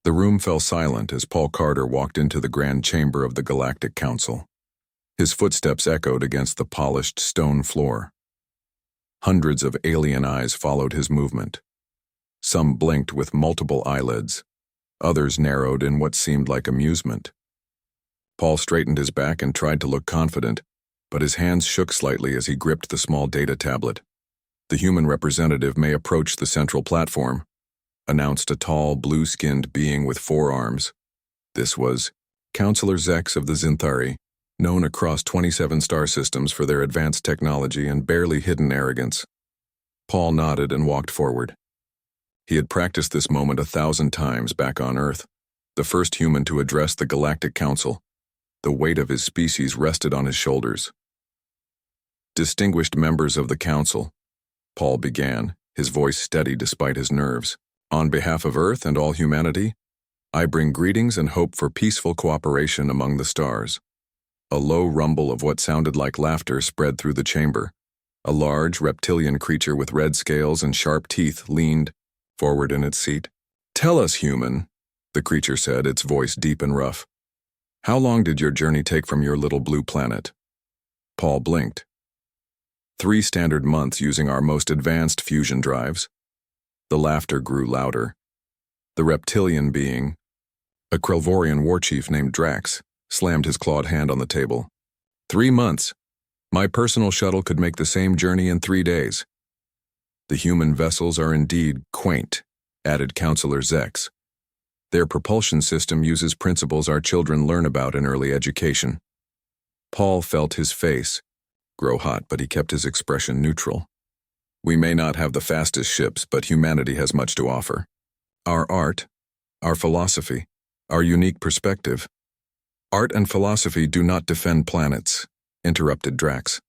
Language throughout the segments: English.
The room fell silent as Paul Carter walked into the grand chamber of the Galactic Council. His footsteps echoed against the polished stone floor. Hundreds of alien eyes followed his movement. Some blinked with multiple eyelids. Others narrowed in what seemed like amusement. Paul straightened his back and tried to look confident, but his hands shook slightly as he gripped the small data tablet. "The human representative may approach the central platform," announced a tall, blue-skinned being with 4 arms. This was Counselor Zex of the Zenthiari, known across 27 star systems for their advanced technology and barely hidden arrogance. Paul nodded and walked forward. He had practiced this moment 1,000 times back on Earth, the first human to address the Galactic Council. The weight of his species rested on his shoulders. "Distinguished members of the Council," Paul began, his voice steady despite his nerves. "On behalf of Earth and all humanity, I bring greetings and hope for peaceful cooperation among the stars." A low rumble of what sounded like laughter spread through the chamber. A large, reptilian creature with red scales and sharp teeth leaned forward in its seat. "Tell us, human," the creature said, its voice deep and rough. "How long did your journey take from your little blue planet?" Paul blinked. 3 standard months using our most advanced fusion drives." The laughter grew louder. The reptilian being, a Kvorian warchief named Drax, slammed his clawed hand on the table. 3 months. My personal shuttle could make the same journey in 3 days. The human vessels are indeed quaint, added Counselor Zex. Their propulsion system uses principles our children learn about in early education. Paul felt his face grow hot, but he kept his expression neutral. "We may not have the fastest ships, but humanity has much to offer. Our art, our philosophy, our unique perspective." "Art and philosophy do not defend planets," interrupted Drax.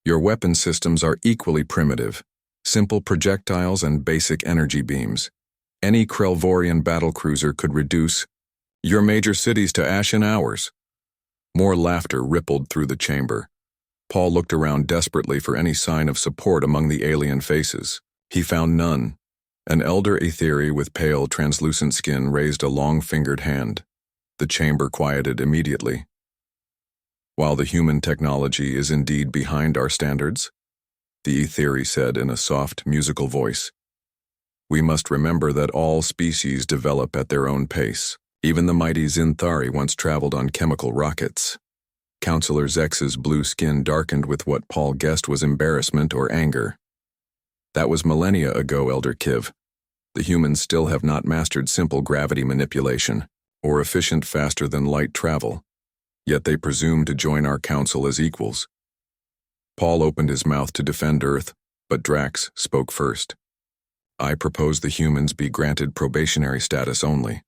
"Your weapon systems are equally primitive, simple projectiles and basic energy beams. Any Kvorian battlecruiser could reduce your major cities to ash in hours." More laughter rippled through the chamber. Paul looked around desperately for any sign of support among the alien faces. He found none. An elder Aetheri with pale, translucent skin raised a long-fingered hand. The chamber quieted immediately. "While the human technology is indeed behind our standards," the Aetheri said in a soft, musical voice, "we must remember that all species develop at their own pace. Even the mighty Zenthiari once traveled on chemical rockets." Counselor Zex's blue skin darkened with what Paul guessed was embarrassment or anger. "That was millennia ago, Elder Kiv. The humans still have not mastered simple gravity manipulation, or efficient faster-than-light travel, yet they presume to join our council as equals." Paul opened his mouth to defend Earth, but Drax spoke first. "I propose the humans be granted probationary status only.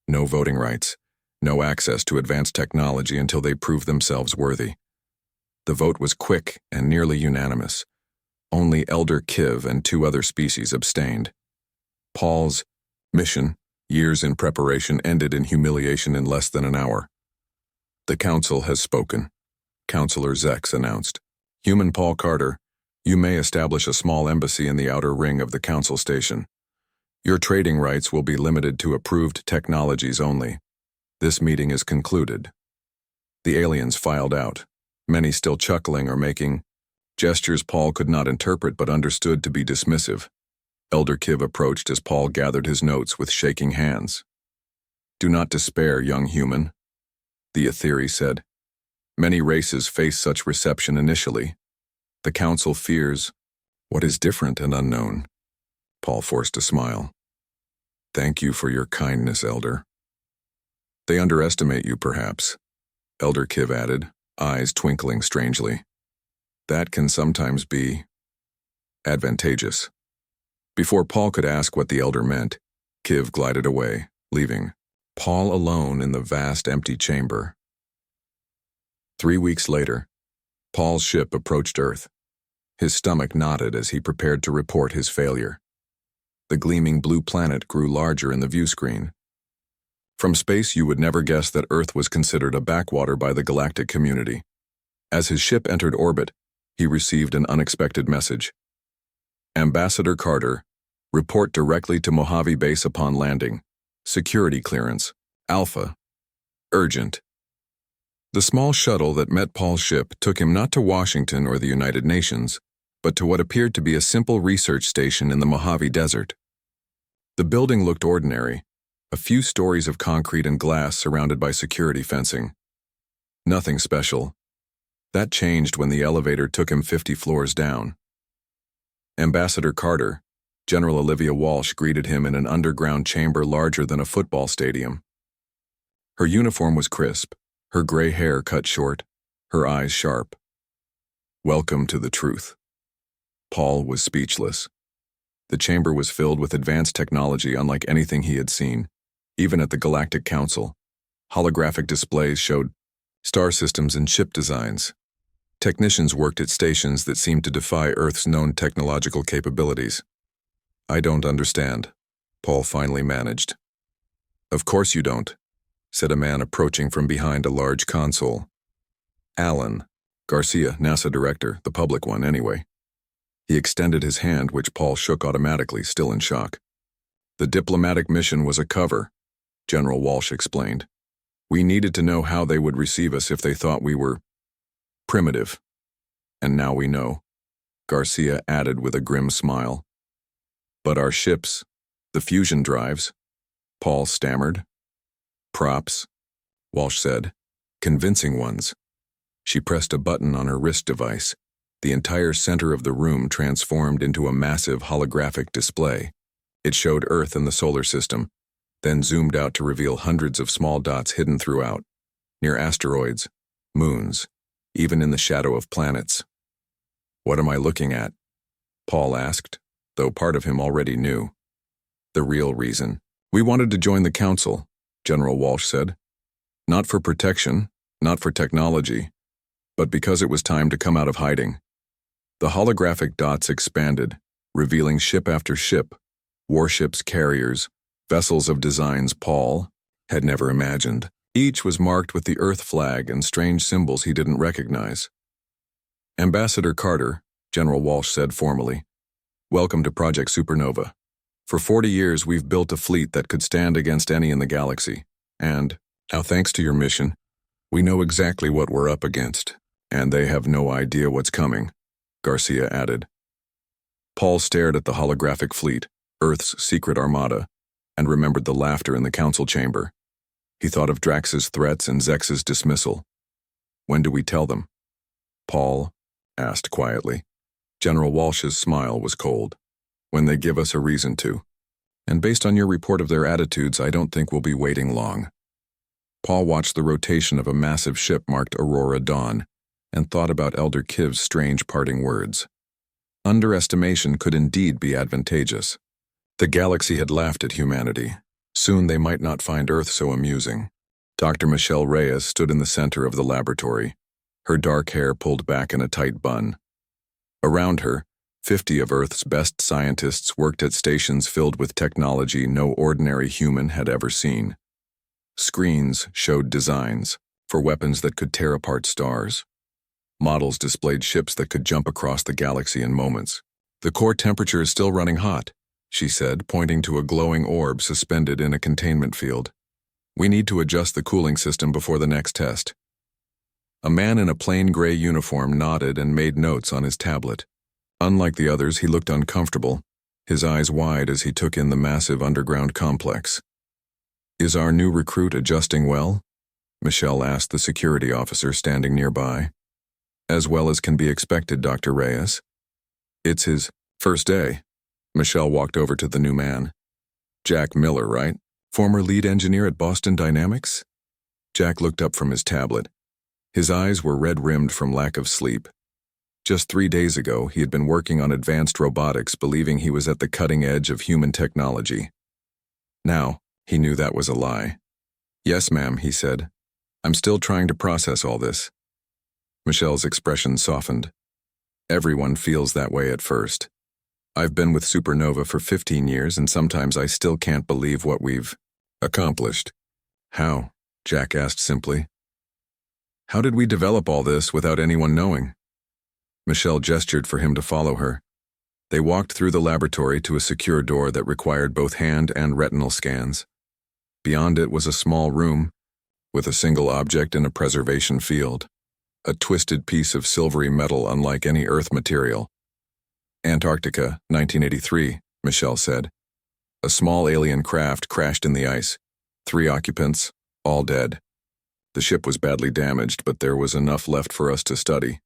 No voting rights, no access to advanced technology until they prove themselves worthy." The vote was quick and nearly unanimous. Only Elder Kiv and 2 other species abstained. Paul's mission, years in preparation, ended in humiliation in less than an hour. "The council has spoken," Counselor Zex announced. "Human Paul Carter, you may establish a small embassy in the outer ring of the council station. Your trading rights will be limited to approved technologies only. This meeting is concluded." The aliens filed out, many still chuckling or making gestures Paul could not interpret but understood to be dismissive. Elder Kiv approached as Paul gathered his notes with shaking hands. "Do not despair, young human," the Aetheri said. "Many races face such reception initially. The Council fears what is different and unknown." Paul forced a smile. "Thank you for your kindness, Elder." "They underestimate you, perhaps," Elder Kiv added, eyes twinkling strangely. "That can sometimes be advantageous." Before Paul could ask what the elder meant, Kiv glided away, leaving Paul alone in the vast empty chamber. 3 weeks later, Paul's ship approached Earth. His stomach knotted as he prepared to report his failure. The gleaming blue planet grew larger in the view screen. From space, you would never guess that Earth was considered a backwater by the galactic community. As his ship entered orbit, he received an unexpected message. "Ambassador Carter, report directly to Mojave Base upon landing. Security clearance. Alpha. Urgent. The small shuttle that met Paul's ship took him not to Washington or the United Nations, but to what appeared to be a simple research station in the Mojave Desert. The building looked ordinary, a few stories of concrete and glass surrounded by security fencing. Nothing special. That changed when the elevator took him 50 floors down. Ambassador Carter, General Olivia Walsh, greeted him in an underground chamber larger than a football stadium. Her uniform was crisp, her gray hair cut short, her eyes sharp. Welcome to the truth. Paul was speechless. The chamber was filled with advanced technology unlike anything he had seen, even at the Galactic Council. Holographic displays showed star systems and ship designs. Technicians worked at stations that seemed to defy Earth's known technological capabilities. I don't understand, Paul finally managed. Of course you don't, said a man approaching from behind a large console. Alan Garcia, NASA director, the public one anyway. He extended his hand, which Paul shook automatically, still in shock. The diplomatic mission was a cover, General Walsh explained. We needed to know how they would receive us if they thought we were primitive. And now we know, Garcia added with a grim smile. But our ships, the fusion drives, Paul stammered. Props, Walsh said, convincing ones. She pressed a button on her wrist device. The entire center of the room transformed into a massive holographic display. It showed Earth and the solar system, then zoomed out to reveal hundreds of small dots hidden throughout, near asteroids, moons, even in the shadow of planets. What am I looking at? Paul asked, though part of him already knew. The real reason. We wanted to join the council, General Walsh said. Not for protection, not for technology, but because it was time to come out of hiding. The holographic dots expanded, revealing ship after ship, warships, carriers, vessels of designs Paul had never imagined. Each was marked with the Earth flag and strange symbols he didn't recognize. Ambassador Carter, General Walsh said formally, welcome to Project Supernova. For 40 years we've built a fleet that could stand against any in the galaxy, and, now thanks to your mission, we know exactly what we're up against, and they have no idea what's coming, Garcia added. Paul stared at the holographic fleet, Earth's secret armada, and remembered the laughter in the council chamber. He thought of Drax's threats and Zex's dismissal. When do we tell them? Paul asked quietly. General Walsh's smile was cold. When they give us a reason to. And based on your report of their attitudes, I don't think we'll be waiting long. Paul watched the rotation of a massive ship marked Aurora Dawn, and thought about Elder Kiv's strange parting words. Underestimation could indeed be advantageous. The galaxy had laughed at humanity. Soon they might not find Earth so amusing. Dr. Michelle Reyes stood in the center of the laboratory, her dark hair pulled back in a tight bun. Around her, 50 of Earth's best scientists worked at stations filled with technology no ordinary human had ever seen. Screens showed designs for weapons that could tear apart stars. Models displayed ships that could jump across the galaxy in moments. The core temperature is still running hot, she said, pointing to a glowing orb suspended in a containment field. We need to adjust the cooling system before the next test. A man in a plain gray uniform nodded and made notes on his tablet. Unlike the others, he looked uncomfortable, his eyes wide as he took in the massive underground complex. Is our new recruit adjusting well? Michelle asked the security officer standing nearby. As well as can be expected, Dr. Reyes. It's his first day. Michelle walked over to the new man. Jack Miller, right? Former lead engineer at Boston Dynamics? Jack looked up from his tablet. His eyes were red-rimmed from lack of sleep. Just 3 days ago, he had been working on advanced robotics, believing he was at the cutting edge of human technology. Now, he knew that was a lie. Yes, ma'am, he said. I'm still trying to process all this. Michelle's expression softened. Everyone feels that way at first. I've been with Supernova for 15 years, and sometimes I still can't believe what we've accomplished. How? Jack asked simply. How did we develop all this without anyone knowing? Michelle gestured for him to follow her. They walked through the laboratory to a secure door that required both hand and retinal scans. Beyond it was a small room, with a single object in a preservation field. A twisted piece of silvery metal unlike any Earth material. Antarctica, 1983, Michelle said. A small alien craft crashed in the ice. 3 occupants, all dead. The ship was badly damaged, but there was enough left for us to study.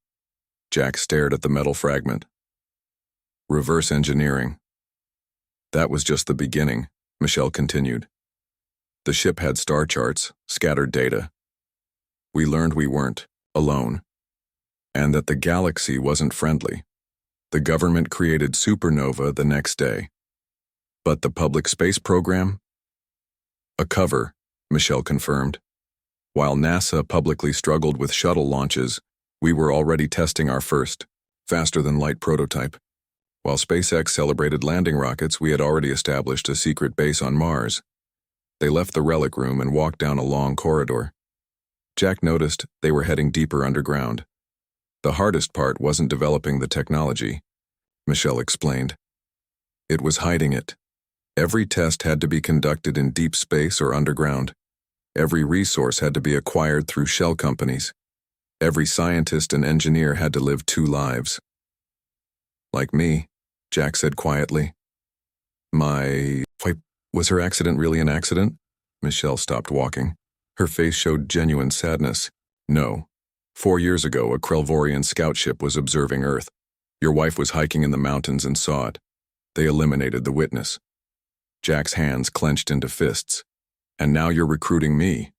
Jack stared at the metal fragment. Reverse engineering. That was just the beginning, Michelle continued. The ship had star charts, scattered data. We learned we weren't alone, and that the galaxy wasn't friendly. The government created Supernova the next day. But the public space program? A cover, Michelle confirmed. While NASA publicly struggled with shuttle launches, we were already testing our first, faster-than-light prototype. While SpaceX celebrated landing rockets, we had already established a secret base on Mars. They left the relic room and walked down a long corridor. Jack noticed they were heading deeper underground. The hardest part wasn't developing the technology, Michelle explained. It was hiding it. Every test had to be conducted in deep space or underground. Every resource had to be acquired through shell companies. Every scientist and engineer had to live 2 lives. Like me, Jack said quietly. Was her accident really an accident? Michelle stopped walking. Her face showed genuine sadness. No. 4 years ago, a Kvorian scout ship was observing Earth. Your wife was hiking in the mountains and saw it. They eliminated the witness. Jack's hands clenched into fists. And now you're recruiting me.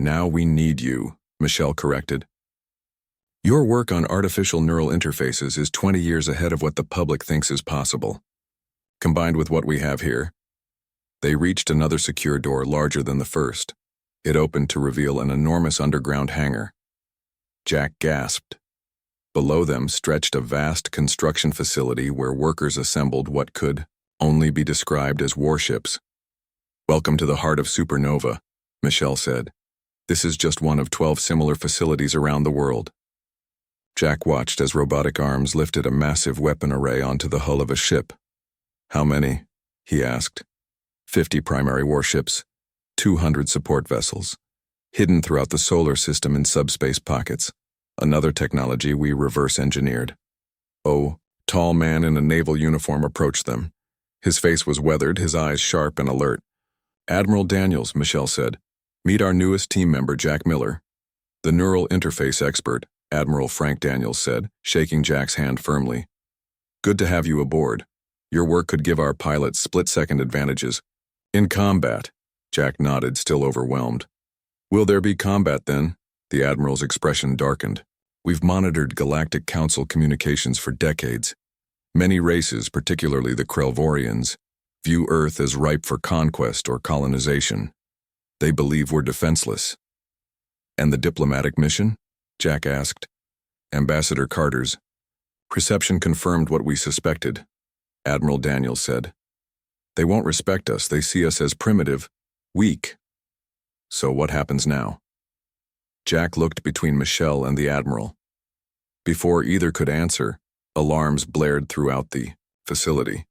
Now we need you, Michelle corrected. Your work on artificial neural interfaces is 20 years ahead of what the public thinks is possible. Combined with what we have here, they reached another secure door larger than the first. It opened to reveal an enormous underground hangar. Jack gasped. Below them stretched a vast construction facility where workers assembled what could only be described as warships. Welcome to the heart of Supernova, Michelle said. This is just one of 12 similar facilities around the world. Jack watched as robotic arms lifted a massive weapon array onto the hull of a ship. How many? He asked. 50 primary warships, 200 support vessels, hidden throughout the solar system in subspace pockets. Another technology we reverse engineered. Oh, tall man in a naval uniform approached them. His face was weathered, his eyes sharp and alert. Admiral Daniels, Michelle said. Meet our newest team member, Jack Miller. The neural interface expert, Admiral Frank Daniels said, shaking Jack's hand firmly. Good to have you aboard. Your work could give our pilots split-second advantages. In combat, Jack nodded, still overwhelmed. Will there be combat then? The Admiral's expression darkened. We've monitored Galactic Council communications for decades. Many races, particularly the Kvorians, view Earth as ripe for conquest or colonization. They believe we're defenseless. And the diplomatic mission? Jack asked. Ambassador Carter's. Perception confirmed what we suspected, Admiral Daniels said. They won't respect us. They see us as primitive, weak. So what happens now? Jack looked between Michelle and the Admiral. Before either could answer, alarms blared throughout the facility.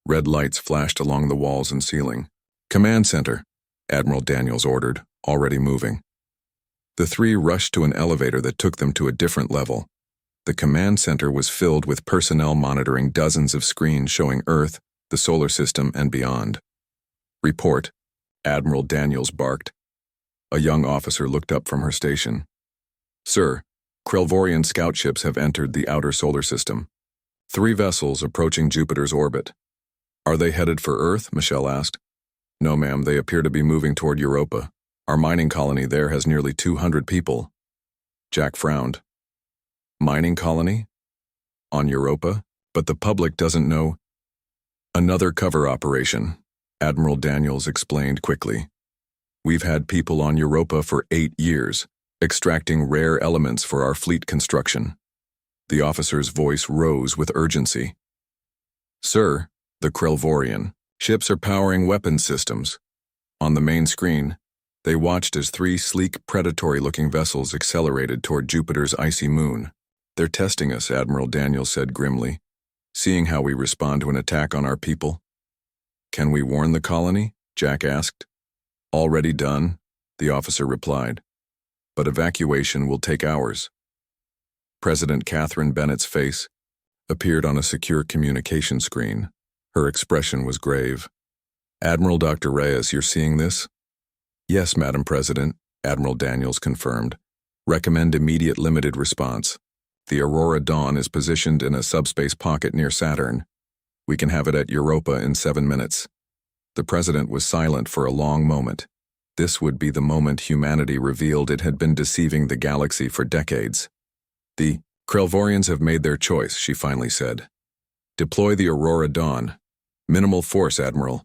Red lights flashed along the walls and ceiling. Command center, Admiral Daniels ordered, already moving. The 3 rushed to an elevator that took them to a different level. The command center was filled with personnel monitoring dozens of screens showing Earth, the solar system, and beyond. Report, Admiral Daniels barked. A young officer looked up from her station. Sir, Kvorian scout ships have entered the outer solar system. 3 vessels approaching Jupiter's orbit. Are they headed for Earth? Michelle asked. No, ma'am, they appear to be moving toward Europa. Our mining colony there has nearly 200 people. Jack frowned. Mining colony? On Europa? But the public doesn't know. Another cover operation, Admiral Daniels explained quickly. We've had people on Europa for 8 years, extracting rare elements for our fleet construction. The officer's voice rose with urgency. Sir, the Kvorian ships are powering weapons systems. On the main screen, they watched as 3 sleek, predatory-looking vessels accelerated toward Jupiter's icy moon. They're testing us, Admiral Daniels said grimly, seeing how we respond to an attack on our people. Can we warn the colony? Jack asked. Already done, the officer replied. But evacuation will take hours. President Catherine Bennett's face appeared on a secure communication screen. Her expression was grave. Admiral Dr. Reyes, you're seeing this? Yes, Madam President, Admiral Daniels confirmed. Recommend immediate limited response. The Aurora Dawn is positioned in a subspace pocket near Saturn. We can have it at Europa in 7 minutes. The president was silent for a long moment. This would be the moment humanity revealed it had been deceiving the galaxy for decades. The Kvorians have made their choice, she finally said. Deploy the Aurora Dawn. Minimal force, Admiral.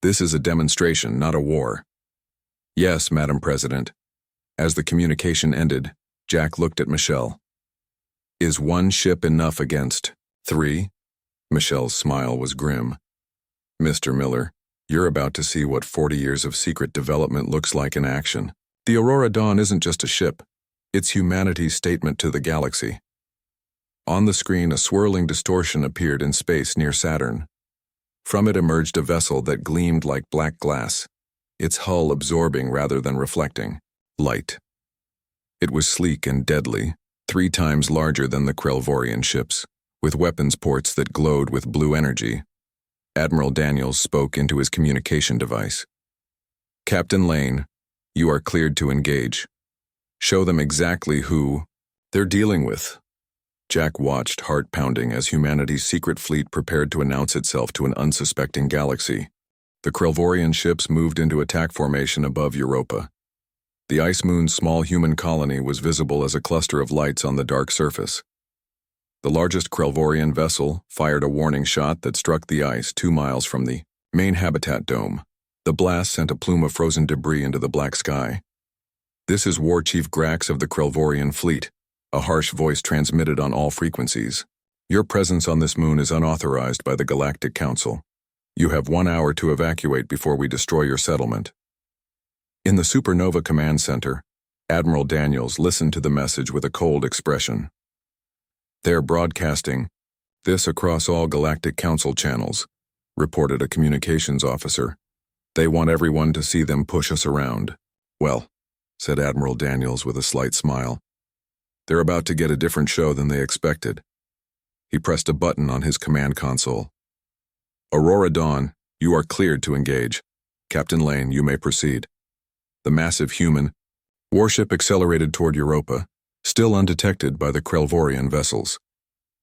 This is a demonstration, not a war. Yes, Madam President. As the communication ended, Jack looked at Michelle. Is one ship enough against 3? Michelle's smile was grim. Mr. Miller, you're about to see what 40 years of secret development looks like in action. The Aurora Dawn isn't just a ship. It's humanity's statement to the galaxy. On the screen, a swirling distortion appeared in space near Saturn. From it emerged a vessel that gleamed like black glass, its hull absorbing rather than reflecting light. It was sleek and deadly, 3 times larger than the Kvorian ships, with weapons ports that glowed with blue energy. Admiral Daniels spoke into his communication device. Captain Lane, you are cleared to engage. Show them exactly who they're dealing with. Jack watched, heart pounding, as humanity's secret fleet prepared to announce itself to an unsuspecting galaxy. The Kvorian ships moved into attack formation above Europa. The Ice Moon's small human colony was visible as a cluster of lights on the dark surface. The largest Kvorian vessel fired a warning shot that struck the ice 2 miles from the main habitat dome. The blast sent a plume of frozen debris into the black sky. This is War Chief Grax of the Kvorian fleet. A harsh voice transmitted on all frequencies. Your presence on this moon is unauthorized by the Galactic Council. You have 1 hour to evacuate before we destroy your settlement. In the Supernova Command Center, Admiral Daniels listened to the message with a cold expression. They're broadcasting this across all Galactic Council channels, reported a communications officer. They want everyone to see them push us around. Well, said Admiral Daniels with a slight smile. They're about to get a different show than they expected. He pressed a button on his command console. Aurora Dawn, you are cleared to engage. Captain Lane, you may proceed. The massive human warship accelerated toward Europa, still undetected by the Kvorian vessels.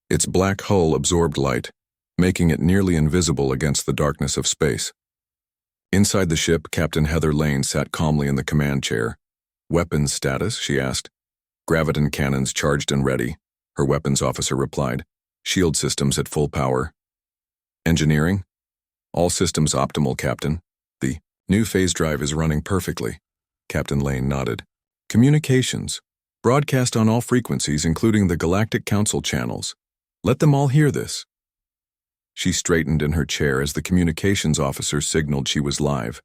Its black hull absorbed light, making it nearly invisible against the darkness of space. Inside the ship, Captain Heather Lane sat calmly in the command chair. Weapons status, she asked. Graviton cannons charged and ready, her weapons officer replied. Shield systems at full power. Engineering? All systems optimal, Captain. The new phase drive is running perfectly. Captain Lane nodded. Communications. Broadcast on all frequencies, including the Galactic Council channels. Let them all hear this. She straightened in her chair as the communications officer signaled she was live.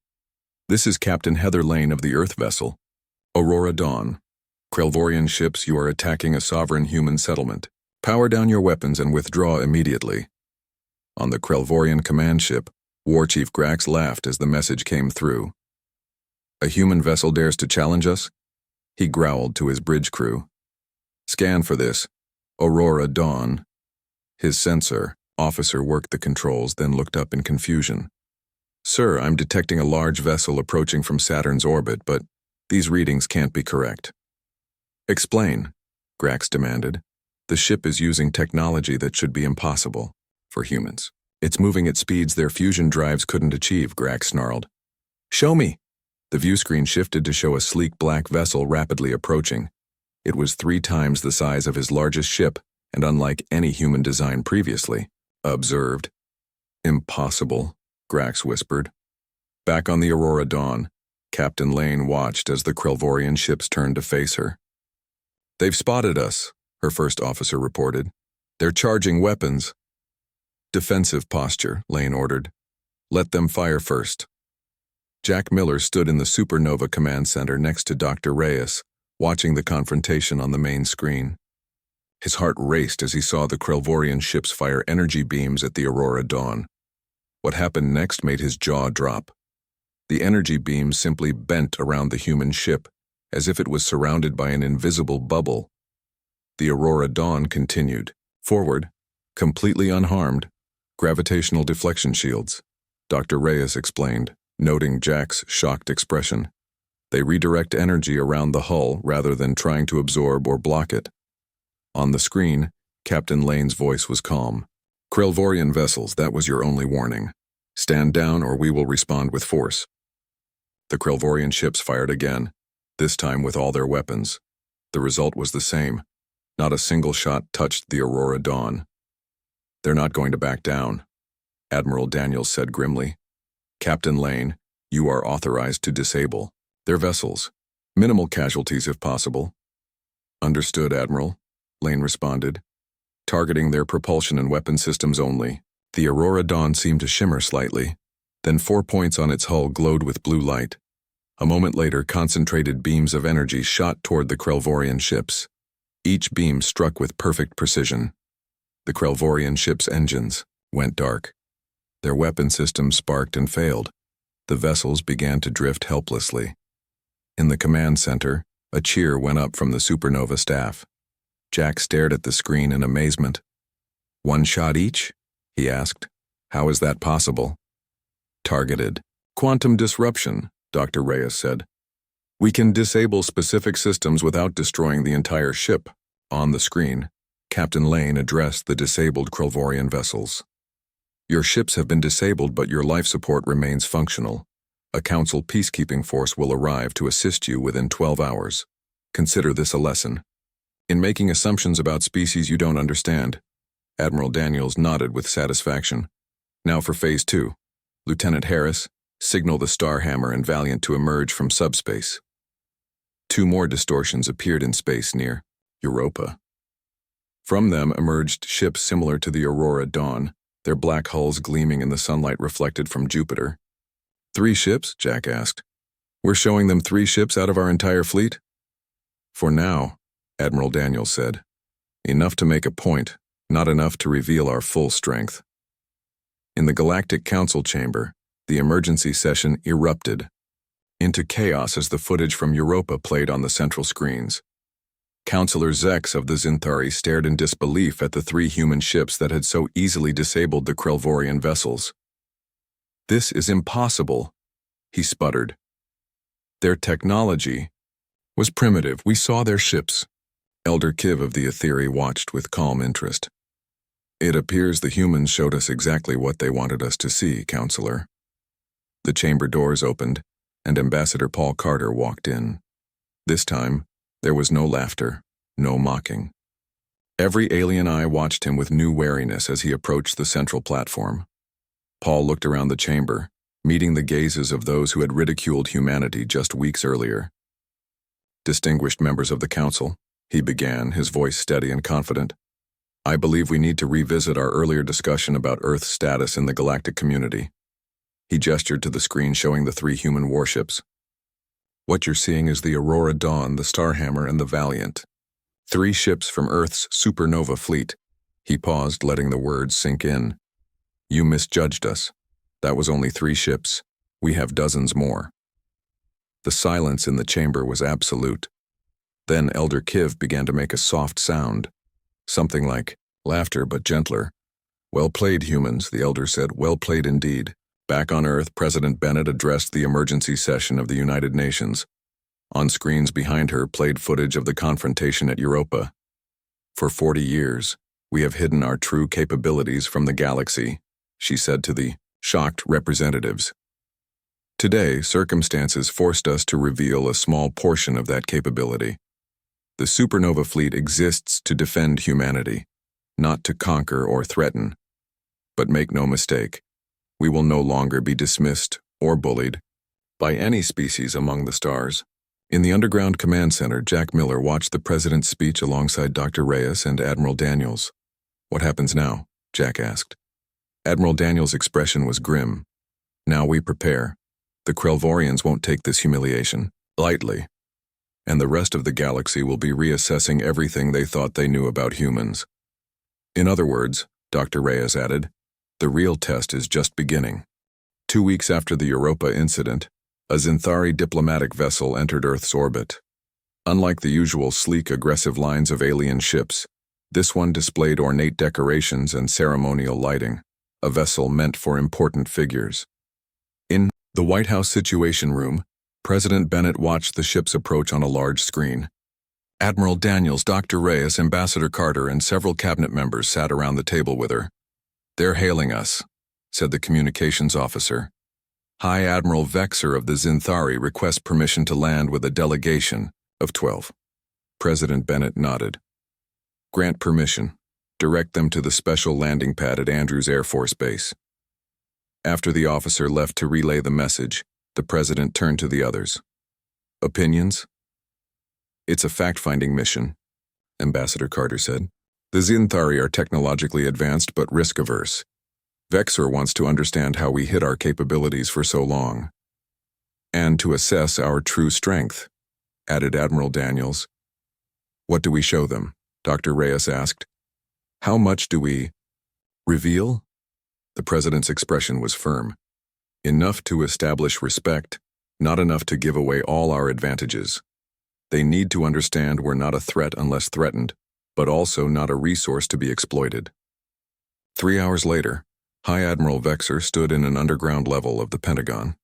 This is Captain Heather Lane of the Earth vessel. Aurora Dawn. Kvorian ships, you are attacking a sovereign human settlement. Power down your weapons and withdraw immediately. On the Kvorian command ship, War Chief Grax laughed as the message came through. A human vessel dares to challenge us? He growled to his bridge crew. Scan for this. Aurora Dawn. His sensor officer worked the controls, then looked up in confusion. Sir, I'm detecting a large vessel approaching from Saturn's orbit, but these readings can't be correct. Explain, Grax demanded. The ship is using technology that should be impossible for humans. It's moving at speeds their fusion drives couldn't achieve, Grax snarled. Show me. The view screen shifted to show a sleek black vessel rapidly approaching. It was 3 times the size of his largest ship, and unlike any human design previously. Observed. Impossible, Grax whispered. Back on the Aurora Dawn, Captain Lane watched as the Kvorian ships turned to face her. They've spotted us, her first officer reported. They're charging weapons. Defensive posture, Lane ordered. Let them fire first. Jack Miller stood in the Supernova Command Center next to Dr. Reyes, watching the confrontation on the main screen. His heart raced as he saw the Kvorian ships fire energy beams at the Aurora Dawn. What happened next made his jaw drop. The energy beams simply bent around the human ship, as if it was surrounded by an invisible bubble. The Aurora Dawn continued. Forward, completely unharmed, gravitational deflection shields, Dr. Reyes explained, noting Jack's shocked expression. They redirect energy around the hull rather than trying to absorb or block it. On the screen, Captain Lane's voice was calm. Kvorian vessels, that was your only warning. Stand down or we will respond with force. The Kvorian ships fired again, this time with all their weapons. The result was the same. Not a single shot touched the Aurora Dawn. They're not going to back down, Admiral Daniels said grimly. Captain Lane, you are authorized to disable their vessels. Minimal casualties if possible. Understood, Admiral, Lane responded. Targeting their propulsion and weapon systems only. The Aurora Dawn seemed to shimmer slightly. Then 4 points on its hull glowed with blue light. A moment later, concentrated beams of energy shot toward the Kvorian ships. Each beam struck with perfect precision. The Kvorian ships' engines went dark. Their weapon systems sparked and failed. The vessels began to drift helplessly. In the command center, a cheer went up from the Supernova staff. Jack stared at the screen in amazement. One shot each? He asked. How is that possible? Targeted. Quantum disruption, Dr. Reyes said. We can disable specific systems without destroying the entire ship. On the screen, Captain Lane addressed the disabled Kvorian vessels. Your ships have been disabled, but your life support remains functional. A Council peacekeeping force will arrive to assist you within 12 hours. Consider this a lesson. In making assumptions about species you don't understand. Admiral Daniels nodded with satisfaction. Now for Phase 2. Lieutenant Harris, signal the Starhammer and Valiant to emerge from subspace. 2 more distortions appeared in space near Europa. From them emerged ships similar to the Aurora Dawn, their black hulls gleaming in the sunlight reflected from Jupiter. 3 ships? Jack asked. We're showing them 3 ships out of our entire fleet? For now, Admiral Daniels said. Enough to make a point, not enough to reveal our full strength. In the Galactic Council chamber, the emergency session erupted into chaos as the footage from Europa played on the central screens. Councillor Zex of the Zenthiari stared in disbelief at the 3 human ships that had so easily disabled the Kvorian vessels. This is impossible, he sputtered. Their technology was primitive. We saw their ships. Elder Kiv of the Etheri watched with calm interest. It appears the humans showed us exactly what they wanted us to see, Counselor. The chamber doors opened, and Ambassador Paul Carter walked in. This time, there was no laughter, no mocking. Every alien eye watched him with new wariness as he approached the central platform. Paul looked around the chamber, meeting the gazes of those who had ridiculed humanity just weeks earlier. Distinguished members of the Council, he began, his voice steady and confident. I believe we need to revisit our earlier discussion about Earth's status in the galactic community. He gestured to the screen showing the 3 human warships. What you're seeing is the Aurora Dawn, the Starhammer, and the Valiant. 3 ships from Earth's Supernova fleet. He paused, letting the words sink in. You misjudged us. That was only 3 ships. We have dozens more. The silence in the chamber was absolute. Then Elder Kiv began to make a soft sound. Something like laughter, but gentler. Well played, humans, the Elder said. Well played indeed. Back on Earth, President Bennett addressed the emergency session of the United Nations. On screens behind her played footage of the confrontation at Europa. For 40 years, we have hidden our true capabilities from the galaxy, she said to the shocked representatives. Today, circumstances forced us to reveal a small portion of that capability. The Supernova fleet exists to defend humanity, not to conquer or threaten. But make no mistake, we will no longer be dismissed or bullied by any species among the stars. In the underground command center, Jack Miller watched the president's speech alongside Dr. Reyes and Admiral Daniels. What happens now? Jack asked. Admiral Daniels' expression was grim. Now we prepare. The Kvorians won't take this humiliation lightly, and the rest of the galaxy will be reassessing everything they thought they knew about humans. In other words, Dr. Reyes added, the real test is just beginning. 2 weeks after the Europa incident, A Zenthiari diplomatic vessel entered Earth's orbit. Unlike the usual sleek, aggressive lines of alien ships, this one displayed ornate decorations and ceremonial lighting, a vessel meant for important figures. In the White House Situation Room, President Bennett watched the ship's approach on a large screen. Admiral Daniels, Dr. Reyes, Ambassador Carter, and several cabinet members sat around the table with her. "They're hailing us," said the communications officer. "High Admiral Vexer of the Zenthiari requests permission to land with a delegation of 12. President Bennett nodded. "Grant permission. Direct them to the special landing pad at Andrews Air Force Base." After the officer left to relay the message, the president turned to the others. "Opinions?" "It's a fact-finding mission," Ambassador Carter said. "The Zenthiari are technologically advanced but risk-averse. Vexer wants to understand how we hid our capabilities for so long. And to assess our true strength," added Admiral Daniels. "What do we show them?" Dr. Reyes asked. "How much do we reveal?" The president's expression was firm. "Enough to establish respect, not enough to give away all our advantages. They need to understand we're not a threat unless threatened, but also not a resource to be exploited." 3 hours later, High Admiral Vexer stood in an underground level of the Pentagon.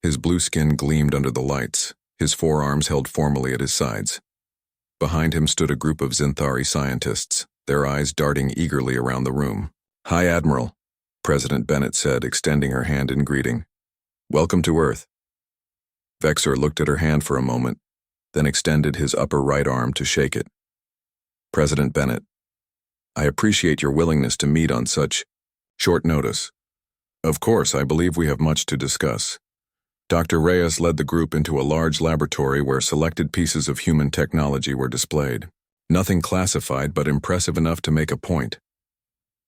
His blue skin gleamed under the lights, his forearms held formally at his sides. Behind him stood a group of Zenthiari scientists, their eyes darting eagerly around the room. "High Admiral," President Bennett said, extending her hand in greeting. "Welcome to Earth." Vexer looked at her hand for a moment, then extended his upper right arm to shake it. "President Bennett, I appreciate your willingness to meet on such short notice. Of course, I believe we have much to discuss." Dr. Reyes led the group into a large laboratory where selected pieces of human technology were displayed. Nothing classified, but impressive enough to make a point.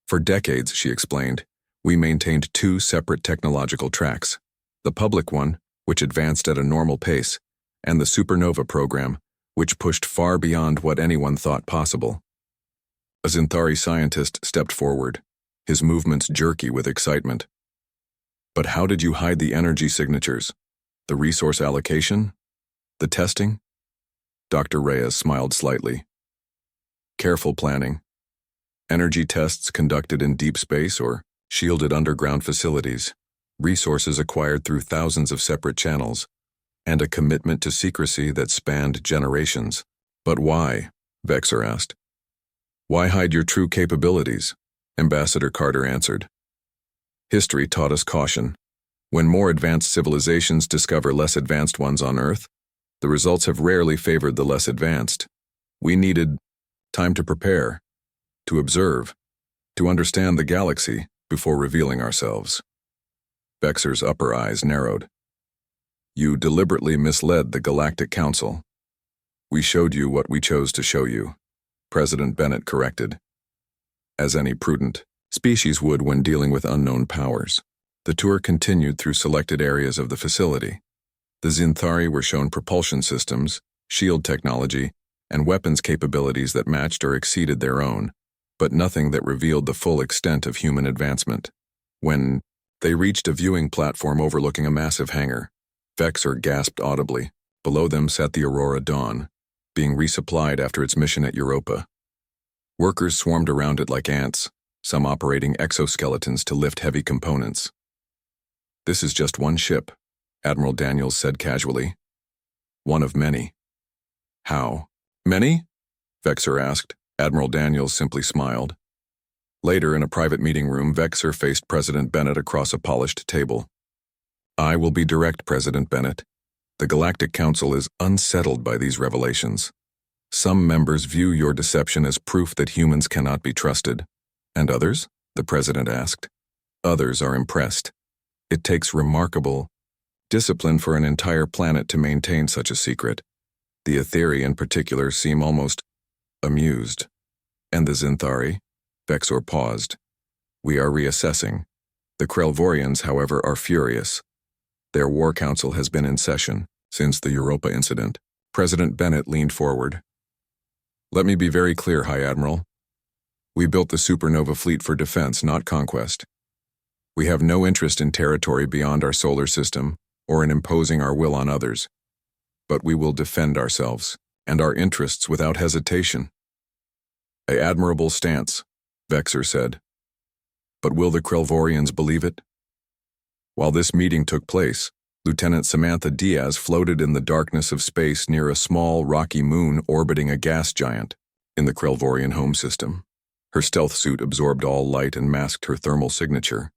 "For decades," she explained, "we maintained 2 separate technological tracks. The public one, which advanced at a normal pace, and the Supernova program, which pushed far beyond what anyone thought possible." A Zenthiari scientist stepped forward, his movements jerky with excitement. "But how did you hide the energy signatures? The resource allocation? The testing?" Dr. Reyes smiled slightly. "Careful planning. Energy tests conducted in deep space or shielded underground facilities, resources acquired through thousands of separate channels, and a commitment to secrecy that spanned generations." "But why?" Vexer asked. "Why hide your true capabilities?" Ambassador Carter answered. "History taught us caution. When more advanced civilizations discover less advanced ones on Earth, the results have rarely favored the less advanced. We needed time to prepare, to observe, to understand the galaxy before revealing ourselves." Vexer's upper eyes narrowed. "You deliberately misled the Galactic Council. We showed you what we chose to show you," President Bennett corrected, "as any prudent species would when dealing with unknown powers." The tour continued through selected areas of the facility. The Zenthiari were shown propulsion systems, shield technology, and weapons capabilities that matched or exceeded their own, but nothing that revealed the full extent of human advancement. When they reached a viewing platform overlooking a massive hangar, Vexer gasped audibly. Below them sat the Aurora Dawn, being resupplied after its mission at Europa. Workers swarmed around it like ants, some operating exoskeletons to lift heavy components. "This is just one ship," Admiral Daniels said casually. "One of many." "How many?" Vexer asked. Admiral Daniels simply smiled. Later, in a private meeting room, Vexer faced President Bennett across a polished table. "I will be direct, President Bennett. The Galactic Council is unsettled by these revelations. Some members view your deception as proof that humans cannot be trusted. And others?" the President asked. "Others are impressed. It takes remarkable discipline for an entire planet to maintain such a secret. The Etheri in particular seem almost amused. And the Zenthiari?" Vexor paused. "We are reassessing. The Kvorians, however, are furious. Their war council has been in session since the Europa incident." President Bennett leaned forward. "Let me be very clear, High Admiral. We built the Supernova fleet for defense, not conquest. We have no interest in territory beyond our solar system, or in imposing our will on others. But we will defend ourselves and our interests without hesitation. An admirable stance, Vexer said. But will the Kvorians believe it? While this meeting took place, Lieutenant Samantha Diaz floated in the darkness of space near a small, rocky moon orbiting a gas giant in the Kvorian home system. Her stealth suit absorbed all light and masked her thermal signature.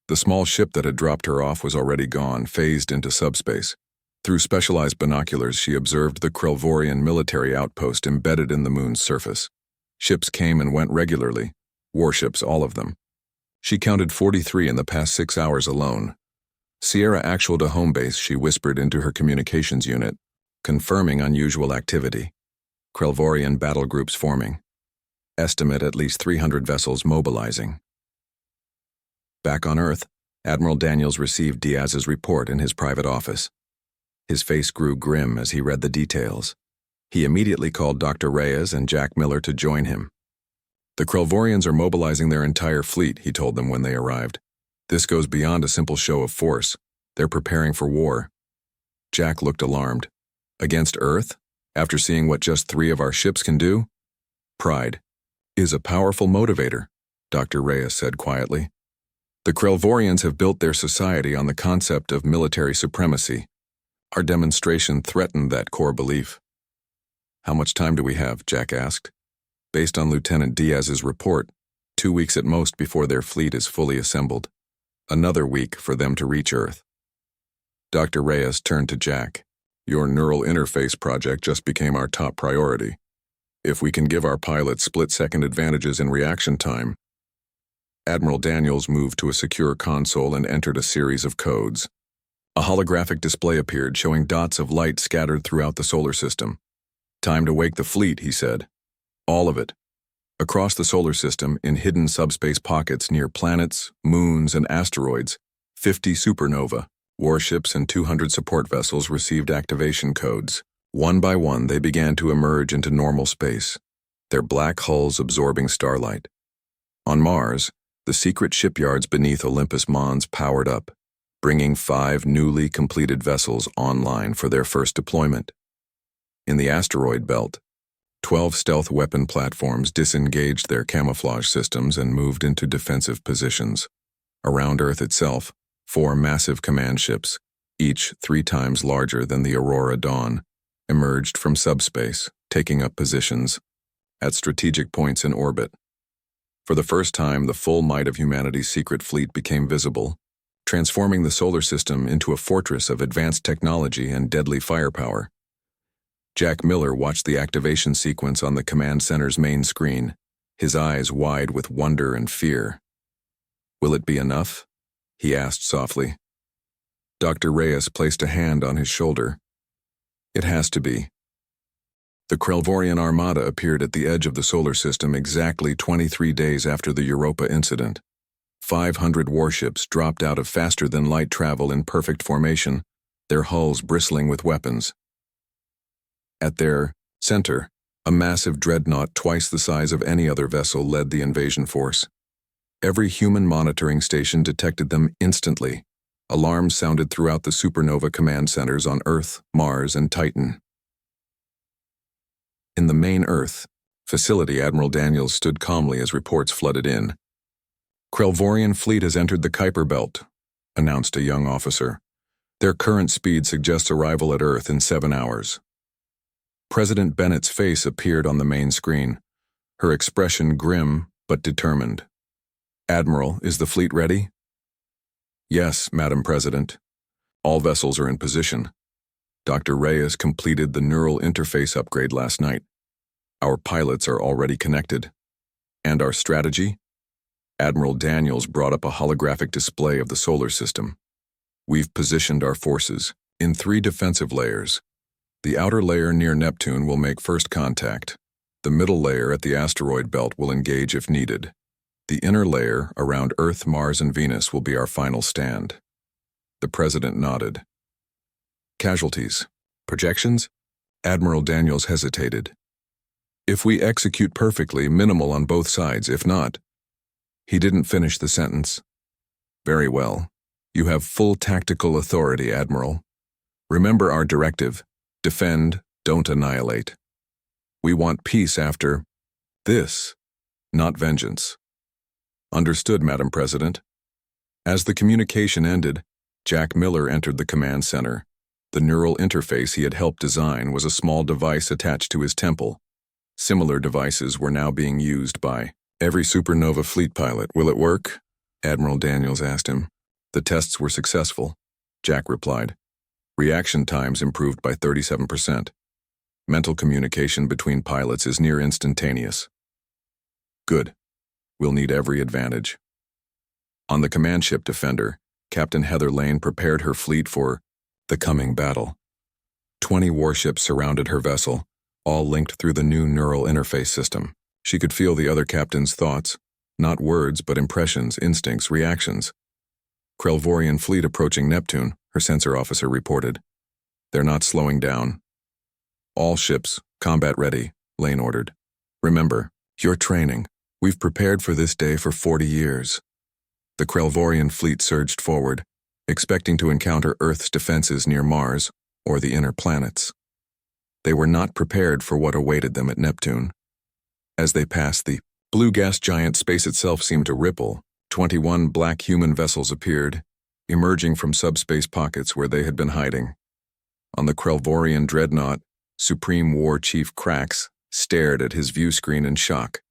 The small ship that had dropped her off was already gone, phased into subspace. Through specialized binoculars, she observed the Kvorian military outpost embedded in the moon's surface. Ships came and went regularly, warships, all of them. She counted 43 in the past 6 hours alone. Sierra actual to home base, she whispered into her communications unit, confirming unusual activity. Kvorian battle groups forming. Estimate at least 300 vessels mobilizing. Back on Earth, Admiral Daniels received Diaz's report in his private office. His face grew grim as he read the details. He immediately called Dr. Reyes and Jack Miller to join him. The Kvorians are mobilizing their entire fleet, he told them when they arrived. This goes beyond a simple show of force. They're preparing for war. Jack looked alarmed. Against Earth? After seeing what just 3 of our ships can do? Pride is a powerful motivator, Dr. Reyes said quietly. The Kvorians have built their society on the concept of military supremacy. Our demonstration threatened that core belief. How much time do we have? Jack asked. Based on Lieutenant Diaz's report, 2 weeks at most before their fleet is fully assembled. Another week for them to reach Earth. Dr. Reyes turned to Jack. Your neural interface project just became our top priority. If we can give our pilots split-second advantages in reaction time. Admiral Daniels moved to a secure console and entered a series of codes. A holographic display appeared showing dots of light scattered throughout the solar system. Time to wake the fleet, he said. All of it. Across the solar system, in hidden subspace pockets near planets, moons, and asteroids, 50 supernova, warships, and 200 support vessels received activation codes. One by one, they began to emerge into normal space, their black hulls absorbing starlight. On Mars, the secret shipyards beneath Olympus Mons powered up, bringing 5 newly completed vessels online for their first deployment. In the asteroid belt, 12 stealth weapon platforms disengaged their camouflage systems and moved into defensive positions. Around Earth itself, 4 massive command ships, each 3 times larger than the Aurora Dawn, emerged from subspace, taking up positions at strategic points in orbit. For the first time, the full might of humanity's secret fleet became visible, transforming the solar system into a fortress of advanced technology and deadly firepower. Jack Miller watched the activation sequence on the command center's main screen, his eyes wide with wonder and fear. Will it be enough? He asked softly. Dr. Reyes placed a hand on his shoulder. It has to be. The Kvorian armada appeared at the edge of the solar system exactly 23 days after the Europa incident. 500 warships dropped out of faster-than-light travel in perfect formation, their hulls bristling with weapons. At their center, a massive dreadnought twice the size of any other vessel led the invasion force. Every human monitoring station detected them instantly. Alarms sounded throughout the supernova command centers on Earth, Mars, and Titan. In the main Earth facility, Admiral Daniels stood calmly as reports flooded in. Kvorian fleet has entered the Kuiper Belt, announced a young officer. Their current speed suggests arrival at Earth in 7 hours. President Bennett's face appeared on the main screen, her expression grim but determined. Admiral, is the fleet ready? Yes, Madam President. All vessels are in position. Dr. Reyes completed the neural interface upgrade last night. Our pilots are already connected. And our strategy? Admiral Daniels brought up a holographic display of the solar system. We've positioned our forces in 3 defensive layers. The outer layer near Neptune will make first contact. The middle layer at the asteroid belt will engage if needed. The inner layer around Earth, Mars, and Venus will be our final stand. The President nodded. Casualties. Projections? Admiral Daniels hesitated. If we execute perfectly, minimal on both sides. If not. He didn't finish the sentence. Very well. You have full tactical authority, Admiral. Remember our directive. Defend, don't annihilate. We want peace after this, not vengeance. Understood, Madam President. As the communication ended, Jack Miller entered the command center. The neural interface he had helped design was a small device attached to his temple. Similar devices were now being used by every Supernova fleet pilot. Will it work? Admiral Daniels asked him. The tests were successful, Jack replied. Reaction times improved by 37%. Mental communication between pilots is near instantaneous. Good. We'll need every advantage. On the command ship Defender, Captain Heather Lane prepared her fleet for the coming battle. 20 warships surrounded her vessel, all linked through the new neural interface system. She could feel the other captain's thoughts, not words but impressions, instincts, reactions. Kvorian fleet approaching Neptune, her sensor officer reported. They're not slowing down. All ships, combat ready, Lane ordered. Remember, your training. We've prepared for this day for 40 years. The Kvorian fleet surged forward, expecting to encounter Earth's defenses near Mars or the inner planets. They were not prepared for what awaited them at Neptune. As they passed the blue gas giant, space itself seemed to ripple. 21 black human vessels appeared, emerging from subspace pockets where they had been hiding. On the Kvorian dreadnought, Supreme War Chief Krax stared at his view screen in shock.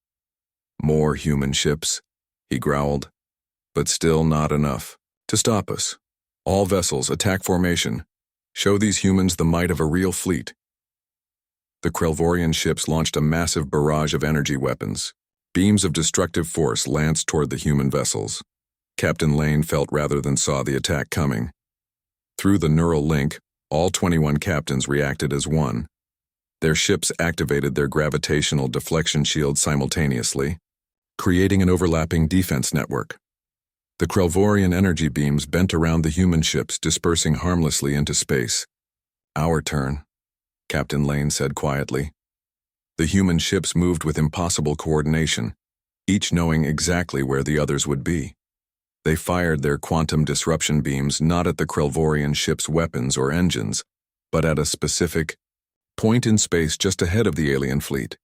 More human ships, he growled, but still not enough to stop us. All vessels, attack formation. Show these humans the might of a real fleet. The Kvorian ships launched a massive barrage of energy weapons. Beams of destructive force lanced toward the human vessels. Captain Lane felt rather than saw the attack coming. Through the neural link, all 21 captains reacted as one. Their ships activated their gravitational deflection shields simultaneously, creating an overlapping defense network. The Kvorian energy beams bent around the human ships, dispersing harmlessly into space. Our turn, Captain Lane said quietly. The human ships moved with impossible coordination, each knowing exactly where the others would be. They fired their quantum disruption beams not at the Kvorian ship's weapons or engines, but at a specific point in space just ahead of the alien fleet.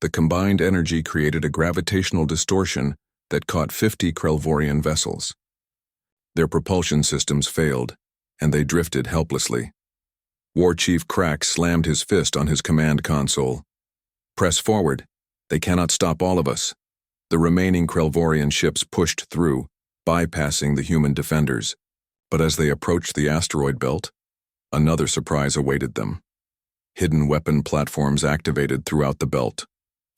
The combined energy created a gravitational distortion that caught 50 Kvorian vessels. Their propulsion systems failed, and they drifted helplessly. War Chief Krax slammed his fist on his command console. Press forward. They cannot stop all of us. The remaining Kvorian ships pushed through, bypassing the human defenders. But as they approached the asteroid belt, another surprise awaited them. Hidden weapon platforms activated throughout the belt,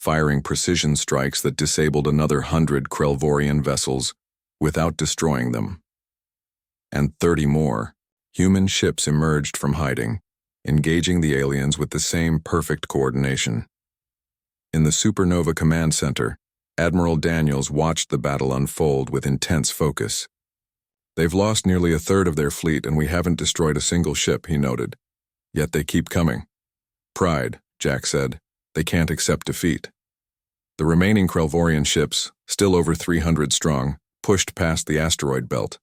firing precision strikes that disabled another 100 Kvorian vessels without destroying them. And 30 more human ships emerged from hiding, engaging the aliens with the same perfect coordination. In the Supernova Command Center, Admiral Daniels watched the battle unfold with intense focus. They've lost nearly a third of their fleet and we haven't destroyed a single ship, he noted. Yet they keep coming. Pride, Jack said. They can't accept defeat. The remaining Kvorian ships, still over 300 strong, pushed past the asteroid belt.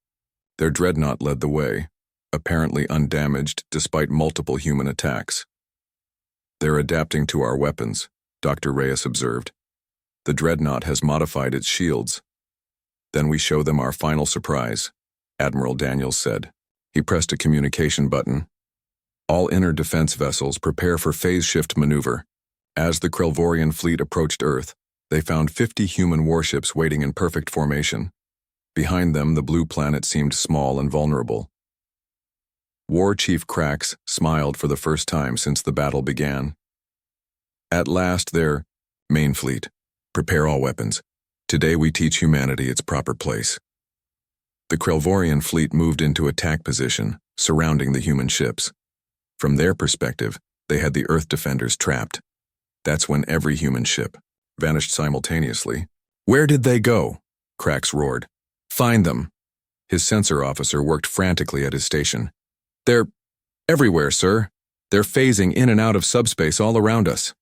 Their dreadnought led the way, apparently undamaged despite multiple human attacks. They're adapting to our weapons, Dr. Reyes observed. The dreadnought has modified its shields. Then we show them our final surprise, Admiral Daniels said. He pressed a communication button. All inner defense vessels prepare for phase shift maneuver. As the Kvorian fleet approached Earth, they found 50 human warships waiting in perfect formation. Behind them, the blue planet seemed small and vulnerable. War Chief Krax smiled for the first time since the battle began. At last, their main fleet. Prepare all weapons. Today we teach humanity its proper place. The Kvorian fleet moved into attack position, surrounding the human ships. From their perspective, they had the Earth defenders trapped. That's when every human ship vanished simultaneously. Where did they go? Krax roared. Find them. His sensor officer worked frantically at his station. They're everywhere, sir. They're phasing in and out of subspace all around us.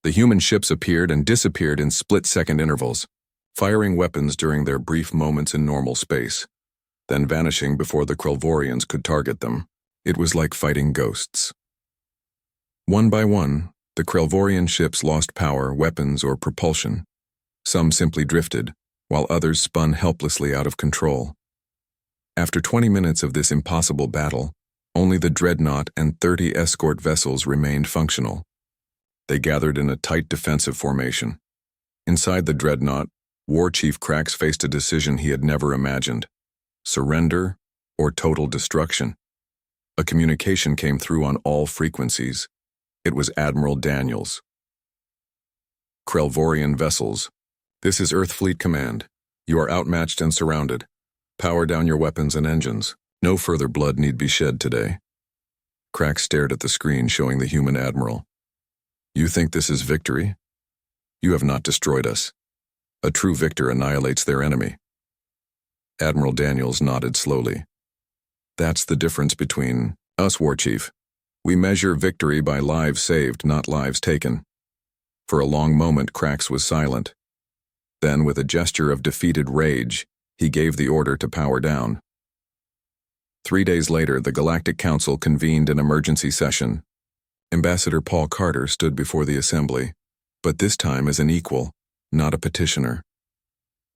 The human ships appeared and disappeared in split-second intervals, firing weapons during their brief moments in normal space. then vanishing before the Kvorians could target them. It was like fighting ghosts. One by one, the Kvorian ships lost power, weapons, or propulsion. Some simply drifted, while others spun helplessly out of control. After 20 minutes of this impossible battle, only the dreadnought and 30 escort vessels remained functional. They gathered in a tight defensive formation. Inside the dreadnought, War Chief Krax faced a decision he had never imagined: surrender or total destruction. A communication came through on all frequencies. It was Admiral Daniels. Kvorian vessels. This is Earth Fleet Command. You are outmatched and surrounded. Power down your weapons and engines. No further blood need be shed today. Krax stared at the screen showing the human admiral. You think this is victory? You have not destroyed us. A true victor annihilates their enemy. Admiral Daniels nodded slowly. That's the difference between us, War Chief. We measure victory by lives saved, not lives taken. For a long moment, Krax was silent. Then, with a gesture of defeated rage, he gave the order to power down. 3 days later, the Galactic Council convened an emergency session. Ambassador Paul Carter stood before the assembly, but this time as an equal, not a petitioner.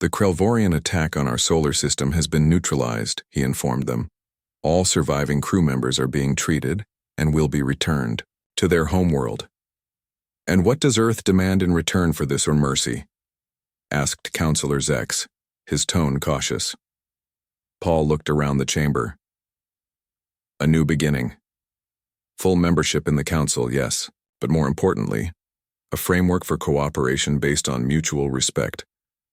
The Kvorian attack on our solar system has been neutralized, he informed them. All surviving crew members are being treated and will be returned to their homeworld. And what does Earth demand in return for this, or mercy? Asked Councillor Zex, his tone cautious. Paul looked around the chamber. A new beginning. Full membership in the Council, yes, but more importantly, a framework for cooperation based on mutual respect,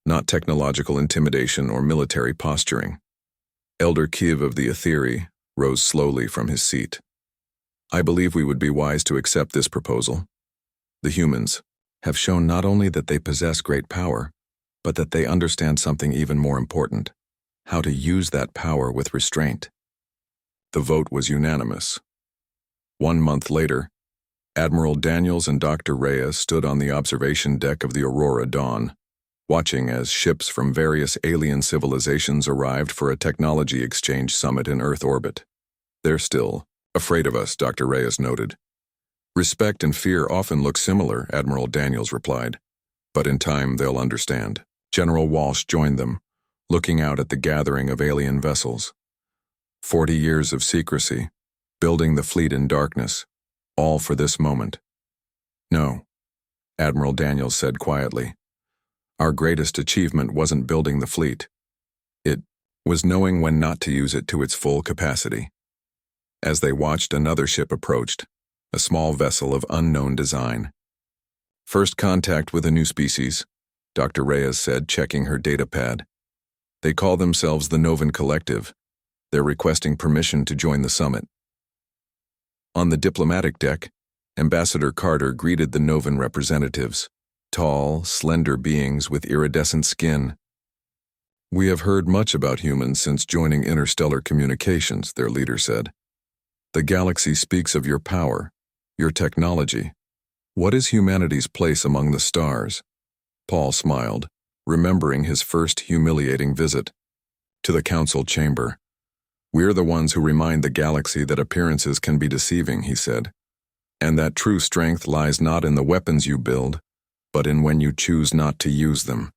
not technological intimidation or military posturing. Elder Kiv of the Zenthiari rose slowly from his seat. I believe we would be wise to accept this proposal. The humans have shown not only that they possess great power, but that they understand something even more important: how to use that power with restraint. The vote was unanimous. 1 month later, Admiral Daniels and Dr. Reyes stood on the observation deck of the Aurora Dawn, watching as ships from various alien civilizations arrived for a technology exchange summit in Earth orbit. They're still afraid of us, Dr. Reyes noted. Respect and fear often look similar, Admiral Daniels replied, but in time they'll understand. General Walsh joined them, looking out at the gathering of alien vessels. 40 years of secrecy, building the fleet in darkness, all for this moment. No, Admiral Daniels said quietly. Our greatest achievement wasn't building the fleet. It was knowing when not to use it to its full capacity. As they watched, another ship approached, a small vessel of unknown design. First contact with a new species, Dr. Reyes said, checking her datapad. They call themselves the Novan Collective. They're requesting permission to join the summit. On the diplomatic deck, Ambassador Carter greeted the Novan representatives, tall, slender beings with iridescent skin. We have heard much about humans since joining interstellar communications, their leader said. The galaxy speaks of your power, your technology. What is humanity's place among the stars? Paul smiled, remembering his first humiliating visit. To the council chamber. We're the ones who remind the galaxy that appearances can be deceiving, he said. And that true strength lies not in the weapons you build, but in when you choose not to use them.